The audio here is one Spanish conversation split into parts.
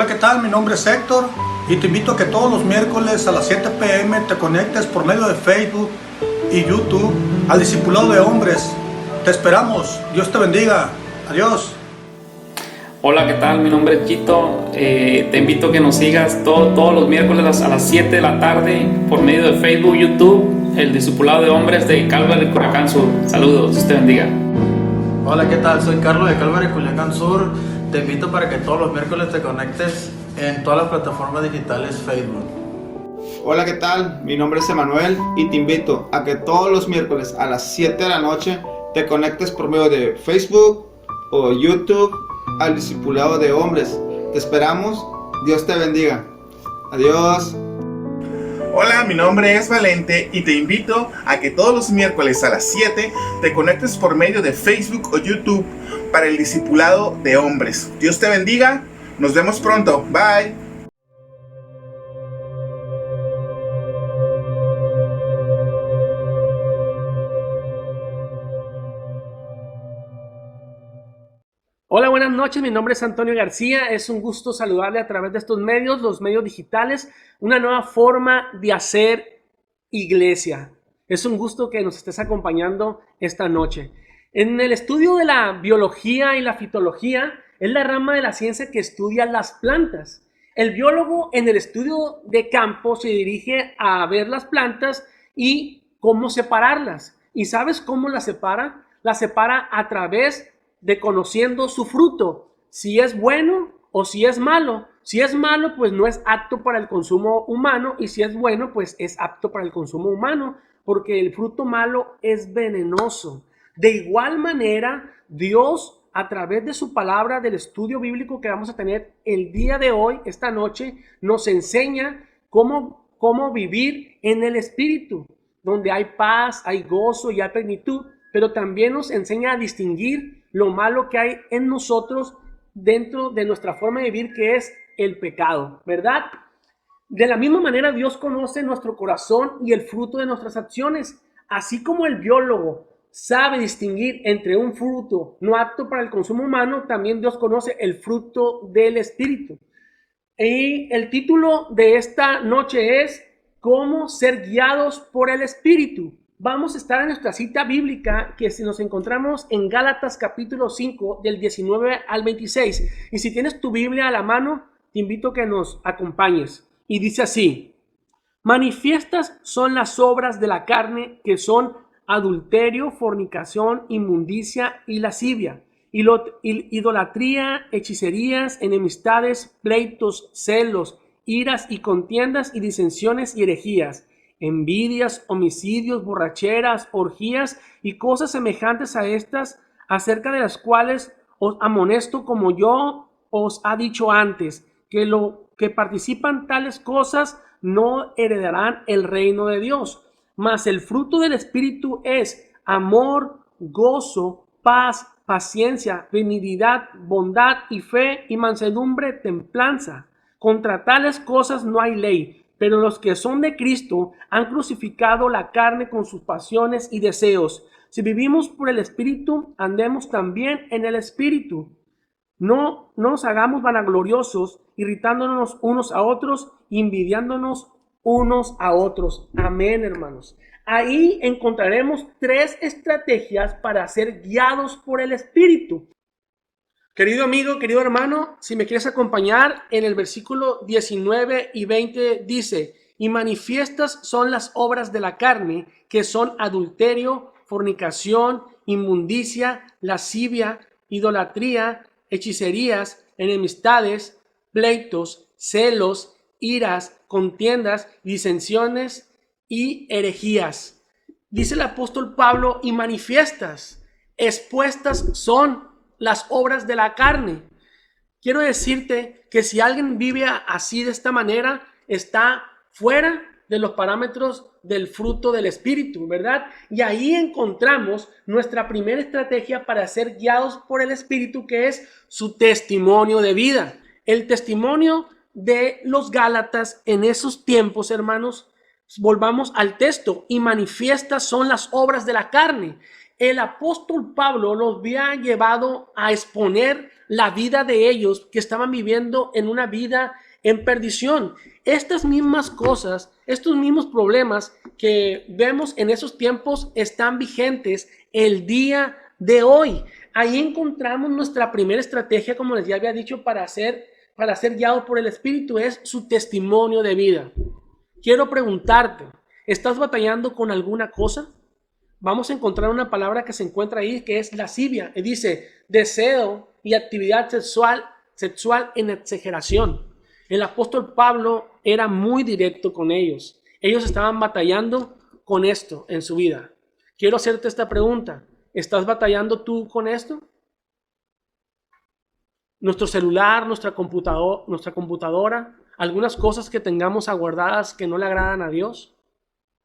Hola, ¿qué tal? Mi nombre es Héctor y te invito a que todos los miércoles a las 7 p.m. te conectes por medio de Facebook y YouTube al Discipulado de Hombres. Te esperamos. Dios te bendiga. Adiós. Hola, ¿qué tal? Mi nombre es Chito. Te invito a que nos sigas todos los miércoles a las 7 de la tarde por medio de Facebook, YouTube, el Discipulado de Hombres de Calvary, Culiacán Sur. Saludos, Dios te bendiga. Hola, ¿qué tal? Soy Carlos de Calvary, Culiacán Sur. Te invito para que todos los miércoles te conectes en todas las plataformas digitales Facebook. Hola, ¿qué tal? Mi nombre es Emanuel y te invito a que todos los miércoles a las 7 de la noche te conectes por medio de Facebook o YouTube al Discipulado de Hombres. Te esperamos. Dios te bendiga. Adiós. Hola, mi nombre es Valente y te invito a que todos los miércoles a las 7 te conectes por medio de Facebook o YouTube para el Discipulado de Hombres. Dios te bendiga. Nos vemos pronto. Bye. Hola, buenas noches, mi nombre es Antonio García, es un gusto saludarle a través de estos medios, los medios digitales, una nueva forma de hacer iglesia. Es un gusto que nos estés acompañando esta noche. En el estudio de la biología y la fitología es la rama de la ciencia que estudia las plantas. El biólogo en el estudio de campo se dirige a ver las plantas y cómo separarlas. ¿Y sabes cómo las separa? Las separa a través de conociendo su fruto, si es bueno o si es malo. Si es malo, pues no es apto para el consumo humano, y si es bueno, pues es apto para el consumo humano, porque el fruto malo es venenoso. De igual manera, Dios, a través de su palabra, del estudio bíblico que vamos a tener el día de hoy, esta noche, nos enseña cómo vivir en el Espíritu, donde hay paz, hay gozo y hay plenitud, pero también nos enseña a distinguir lo malo que hay en nosotros dentro de nuestra forma de vivir, que es el pecado, ¿verdad? De la misma manera, Dios conoce nuestro corazón y el fruto de nuestras acciones, así como el biólogo sabe distinguir entre un fruto no apto para el consumo humano, también Dios conoce el fruto del Espíritu. Y el título de esta noche es ¿Cómo ser guiados por el Espíritu? Vamos a estar en nuestra cita bíblica, que si nos encontramos en Gálatas capítulo 5 del 19 al 26. Y si tienes tu Biblia a la mano, te invito a que nos acompañes. Y dice así: manifiestas son las obras de la carne, que son adulterio, fornicación, inmundicia y lascivia, idolatría, hechicerías, enemistades, pleitos, celos, iras y contiendas y disensiones y herejías, envidias, homicidios, borracheras, orgías y cosas semejantes a estas, acerca de las cuales os amonesto, como yo os ha dicho antes, que lo que participan tales cosas no heredarán el reino de Dios. Mas el fruto del Espíritu es amor, gozo, paz, paciencia, benignidad, bondad y fe y mansedumbre, templanza. Contra tales cosas no hay ley. Pero los que son de Cristo han crucificado la carne con sus pasiones y deseos. Si vivimos por el Espíritu, andemos también en el Espíritu. No nos hagamos vanagloriosos, irritándonos unos a otros, envidiándonos unos a otros. Amén, hermanos. Ahí encontraremos 3 estrategias para ser guiados por el Espíritu. Querido amigo, querido hermano, si me quieres acompañar, en el versículo 19 y 20 dice: y manifiestas son las obras de la carne, que son adulterio, fornicación, inmundicia, lascivia, idolatría, hechicerías, enemistades, pleitos, celos, iras, contiendas, disensiones y herejías. Dice el apóstol Pablo: y manifiestas, expuestas son las obras de la carne. Quiero decirte que si alguien vive así, de esta manera, está fuera de los parámetros del fruto del Espíritu, ¿verdad? Y ahí encontramos nuestra primera estrategia para ser guiados por el Espíritu, que es su testimonio de vida. El testimonio de los Gálatas en esos tiempos, hermanos, Volvamos al texto. Y manifiestas son las obras de la carne. El apóstol Pablo los había llevado a exponer la vida de ellos que estaban viviendo en una vida en perdición. Estas mismas cosas, estos mismos problemas que vemos en esos tiempos están vigentes el día de hoy. Ahí encontramos nuestra primera estrategia, como les ya había dicho, para ser guiado por el Espíritu, es su testimonio de vida. Quiero preguntarte, ¿estás batallando con alguna cosa? Vamos a encontrar una palabra que se encuentra ahí, que es lascivia. Y dice, deseo y actividad sexual en exageración. El apóstol Pablo era muy directo con ellos. Ellos estaban batallando con esto en su vida. Quiero hacerte esta pregunta. ¿Estás batallando tú con esto? Nuestro celular, nuestra computadora, algunas cosas que tengamos aguardadas que no le agradan a Dios.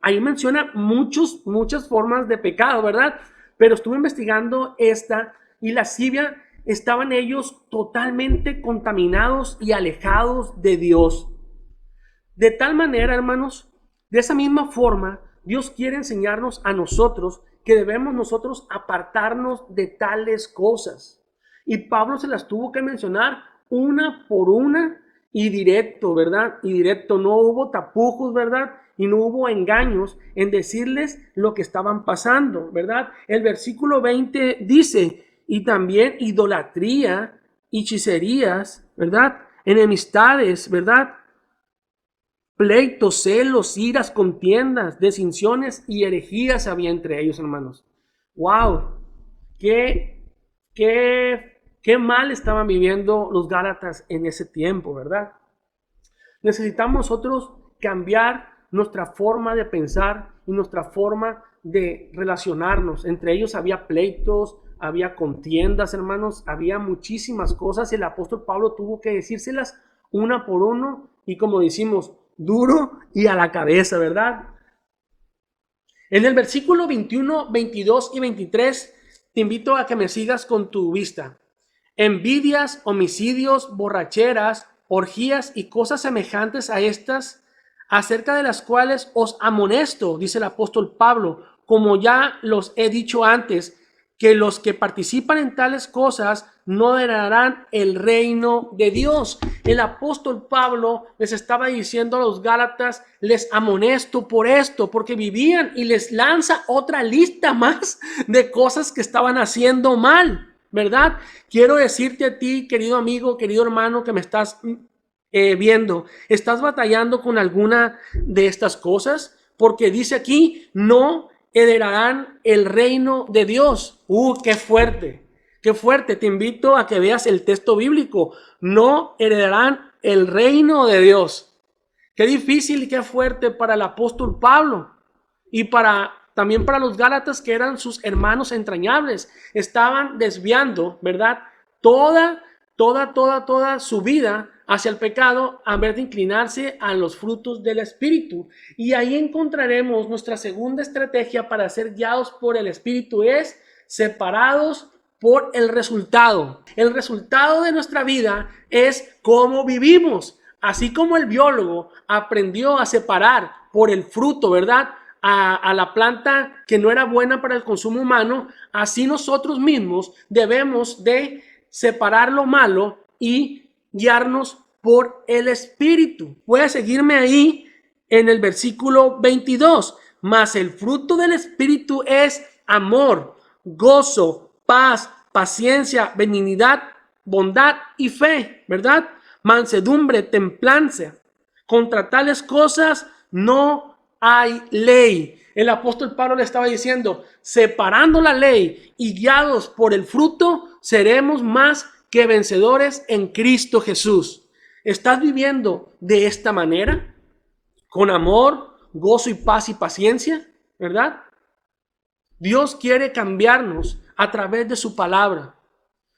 Ahí menciona muchas formas de pecado, ¿verdad? Pero estuve investigando esta y lascivia, estaban ellos totalmente contaminados y alejados de Dios. De tal manera, hermanos, de esa misma forma, Dios quiere enseñarnos a nosotros que debemos nosotros apartarnos de tales cosas. Y Pablo se las tuvo que mencionar una por una y directo, ¿verdad? Y directo, no hubo tapujos, ¿verdad? Y no hubo engaños en decirles lo que estaban pasando, ¿verdad? El versículo 20 dice, y también idolatría, hechicerías, ¿verdad? Enemistades, ¿verdad? Pleitos, celos, iras, contiendas, desinciones y herejías había entre ellos, hermanos. ¡Wow! Qué mal estaban viviendo los Gálatas en ese tiempo, ¿verdad? Necesitamos nosotros cambiar nuestra forma de pensar y nuestra forma de relacionarnos. Entre ellos había pleitos, había contiendas, hermanos, había muchísimas cosas y el apóstol Pablo tuvo que decírselas una por uno y, como decimos, duro y a la cabeza, ¿verdad? En el versículo 21, 22 y 23 te invito a que me sigas con tu vista. Envidias, homicidios, borracheras, orgías y cosas semejantes a estas, acerca de las cuales os amonesto, dice el apóstol Pablo, como ya los he dicho antes, que los que participan en tales cosas no heredarán el reino de Dios. El apóstol Pablo les estaba diciendo a los Gálatas, les amonesto por esto, porque vivían, y les lanza otra lista más de cosas que estaban haciendo mal, ¿verdad? Quiero decirte a ti, querido amigo, querido hermano que me estás viendo, ¿estás batallando con alguna de estas cosas? Porque dice aquí, no heredarán el reino de Dios. ¡Qué fuerte! ¡Qué fuerte! Te invito a que veas el texto bíblico. No heredarán el reino de Dios. Qué difícil y qué fuerte para el apóstol Pablo y también para los Gálatas, que eran sus hermanos entrañables. Estaban desviando, ¿verdad? Toda su vida hacia el pecado, en vez de inclinarse a los frutos del Espíritu. Y ahí encontraremos nuestra segunda estrategia para ser guiados por el Espíritu, es separados por el resultado. El resultado de nuestra vida es cómo vivimos. Así como el biólogo aprendió a separar por el fruto, ¿verdad?, a la planta que no era buena para el consumo humano, así nosotros mismos debemos de separar lo malo y guiarnos por el Espíritu. Puedes seguirme ahí en el versículo 22. Mas el fruto del Espíritu es amor, gozo, paz, paciencia, benignidad, bondad y fe, ¿verdad? Mansedumbre, templanza. Contra tales cosas no hay ley. El apóstol Pablo le estaba diciendo, separando la ley y guiados por el fruto, seremos más que vencedores en Cristo Jesús. ¿Estás viviendo de esta manera? Con amor, gozo y paz y paciencia, ¿verdad? Dios quiere cambiarnos a través de su palabra.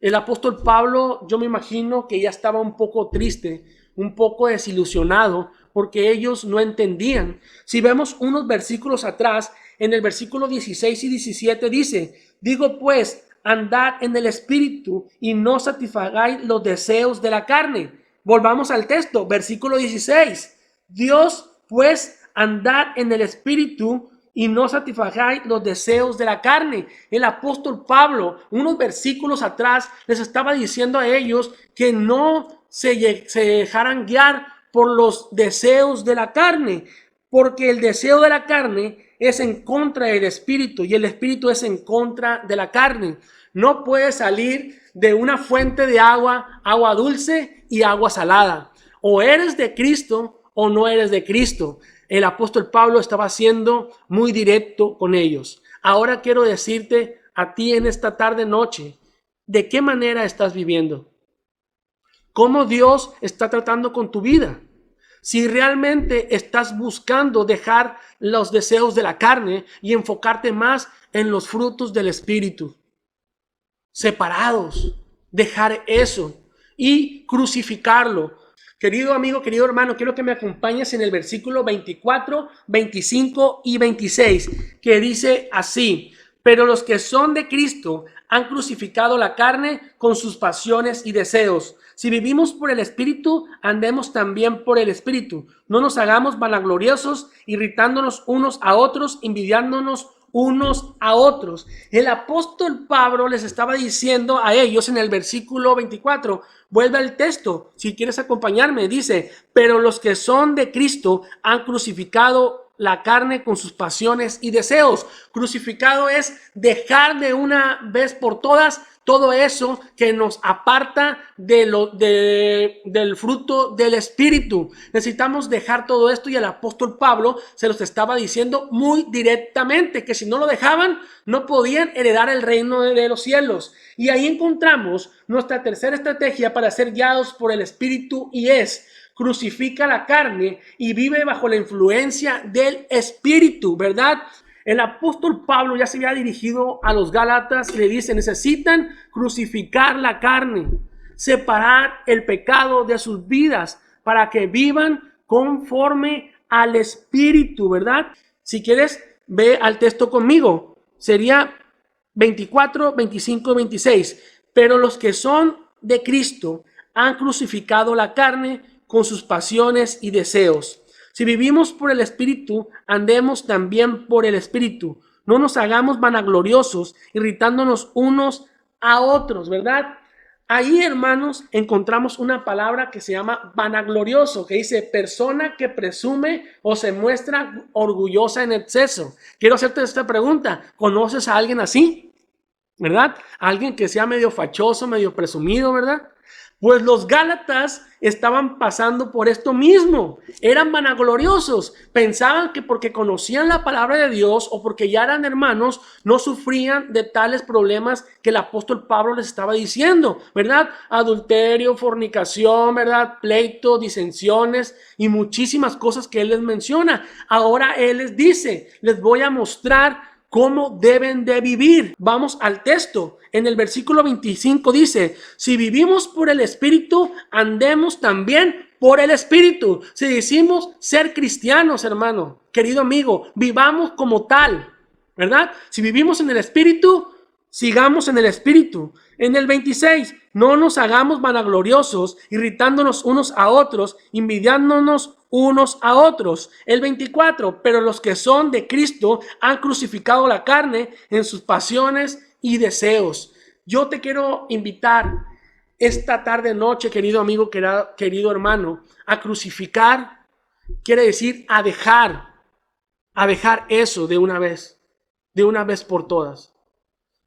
El apóstol Pablo, yo me imagino que ya estaba un poco triste, un poco desilusionado, porque ellos no entendían. Si vemos unos versículos atrás, en el versículo 16 y 17 dice, digo pues, andad en el Espíritu y no satisfagáis los deseos de la carne. Volvamos al texto, versículo 16. Dios pues andad en el espíritu y no satisfagáis los deseos de la carne. El apóstol Pablo, unos versículos atrás, les estaba diciendo a ellos que no se dejaran guiar por los deseos de la carne, porque el deseo de la carne es en contra del espíritu y el espíritu es en contra de la carne. No puede salir de una fuente de agua dulce y agua salada. O eres de Cristo o no eres de Cristo. El apóstol Pablo estaba siendo muy directo con ellos. Ahora quiero decirte a ti en esta tarde noche, ¿de qué manera estás viviendo? ¿Cómo Dios está tratando con tu vida? Si realmente estás buscando dejar los deseos de la carne y enfocarte más en los frutos del espíritu. Separados, dejar eso y crucificarlo. Querido amigo, querido hermano, quiero que me acompañes en el versículo 24, 25 y 26, que dice así: pero los que son de Cristo han crucificado la carne con sus pasiones y deseos. Si vivimos por el Espíritu, andemos también por el Espíritu. No nos hagamos vanagloriosos, irritándonos unos a otros, envidiándonos unos a otros. El apóstol Pablo les estaba diciendo a ellos en el versículo 24, vuelve al texto, si quieres acompañarme, dice, pero los que son de Cristo han crucificado la carne con sus pasiones y deseos. Crucificado es dejar de una vez por todas todo eso que nos aparta del fruto del Espíritu. Necesitamos dejar todo esto y el apóstol Pablo se los estaba diciendo muy directamente, que si no lo dejaban, no podían heredar el reino de los cielos. Y ahí encontramos nuestra tercera estrategia para ser guiados por el Espíritu y es: crucifica la carne y vive bajo la influencia del Espíritu, ¿verdad? El apóstol Pablo ya se había dirigido a los Gálatas y le dice, necesitan crucificar la carne, separar el pecado de sus vidas para que vivan conforme al Espíritu, ¿verdad? Si quieres, ve al texto conmigo. Sería 24, 25 y 26. Pero los que son de Cristo han crucificado la carne con sus pasiones y deseos. Si vivimos por el Espíritu, andemos también por el Espíritu. No nos hagamos vanagloriosos, irritándonos unos a otros, ¿verdad? Ahí, hermanos, encontramos una palabra que se llama vanaglorioso, que dice persona que presume o se muestra orgullosa en exceso. Quiero hacerte esta pregunta. ¿Conoces a alguien así? ¿Verdad? Alguien que sea medio fachoso, medio presumido, ¿verdad? Pues los Gálatas estaban pasando por esto mismo. Eran vanagloriosos. Pensaban que porque conocían la palabra de Dios o porque ya eran hermanos, no sufrían de tales problemas que el apóstol Pablo les estaba diciendo, ¿verdad? Adulterio, fornicación, ¿verdad? Pleito, disensiones y muchísimas cosas que él les menciona. Ahora él les dice, les voy a mostrar cómo deben de vivir. Vamos al texto. En el versículo 25 dice, si vivimos por el Espíritu, andemos también por el Espíritu. Si decimos ser cristianos, hermano, querido amigo, vivamos como tal, ¿verdad? Si vivimos en el Espíritu, sigamos en el Espíritu. En el 26, no nos hagamos vanagloriosos, irritándonos unos a otros, envidiándonos unos a otros. El 24, pero los que son de Cristo han crucificado la carne en sus pasiones y deseos. Yo te quiero invitar esta tarde noche, querido amigo, querido hermano, a crucificar, quiere decir a dejar eso de una vez por todas.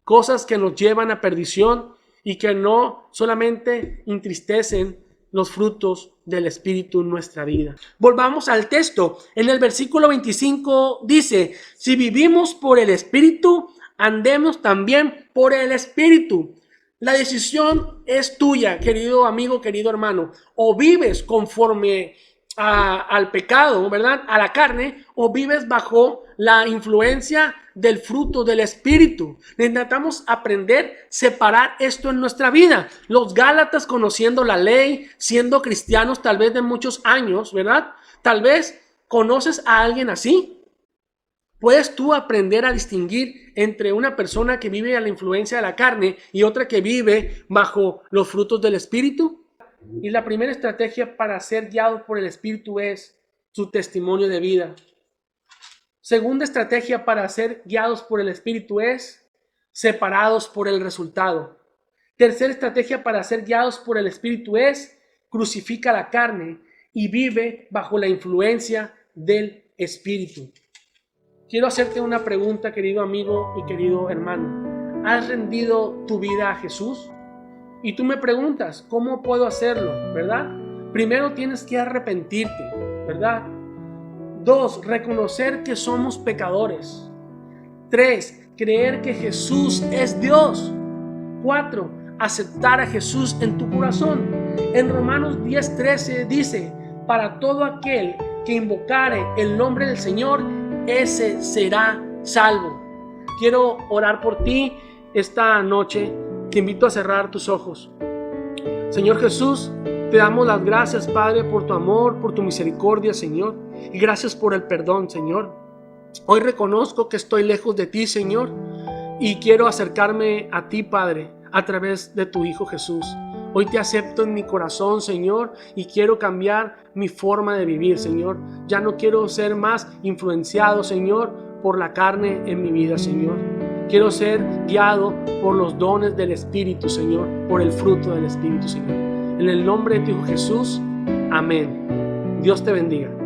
Cosas que nos llevan a perdición y que no solamente entristecen los frutos del Espíritu en nuestra vida. Volvamos al texto. En el versículo 25 dice, si vivimos por el Espíritu, andemos también por el Espíritu. La decisión es tuya, querido amigo, querido hermano. O vives conforme al pecado, ¿verdad? A la carne, o vives bajo la influencia del fruto del Espíritu. Necesitamos aprender a separar esto en nuestra vida. Los Gálatas, conociendo la ley, siendo cristianos tal vez de muchos años, ¿verdad? Tal vez conoces a alguien así. ¿Puedes tú aprender a distinguir entre una persona que vive a la influencia de la carne y otra que vive bajo los frutos del Espíritu? Y la primera estrategia para ser guiado por el Espíritu es su testimonio de vida. Segunda estrategia para ser guiados por el Espíritu es separados por el resultado. Tercera estrategia para ser guiados por el Espíritu es crucifica la carne y vive bajo la influencia del Espíritu. Quiero hacerte una pregunta, querido amigo y querido hermano. ¿Has rendido tu vida a Jesús? Y tú me preguntas, ¿cómo puedo hacerlo? ¿Verdad? Primero tienes que arrepentirte, ¿verdad? 2, reconocer que somos pecadores. 3, creer que Jesús es Dios. 4, aceptar a Jesús en tu corazón. En Romanos 10:13 dice, para todo aquel que invocare el nombre del Señor, ese será salvo. Quiero orar por ti esta noche. Te invito a cerrar tus ojos. Señor Jesús, te damos las gracias, Padre, por tu amor, por tu misericordia, Señor. Y gracias por el perdón, Señor. Hoy reconozco que estoy lejos de ti, Señor. Y quiero acercarme a ti, Padre, a través de tu Hijo Jesús. Hoy te acepto en mi corazón, Señor, y quiero cambiar mi forma de vivir, Señor. Ya no quiero ser más influenciado, Señor, por la carne en mi vida, Señor. Quiero ser guiado por los dones del Espíritu, Señor, por el fruto del Espíritu, Señor. En el nombre de tu Hijo Jesús, amén. Dios te bendiga.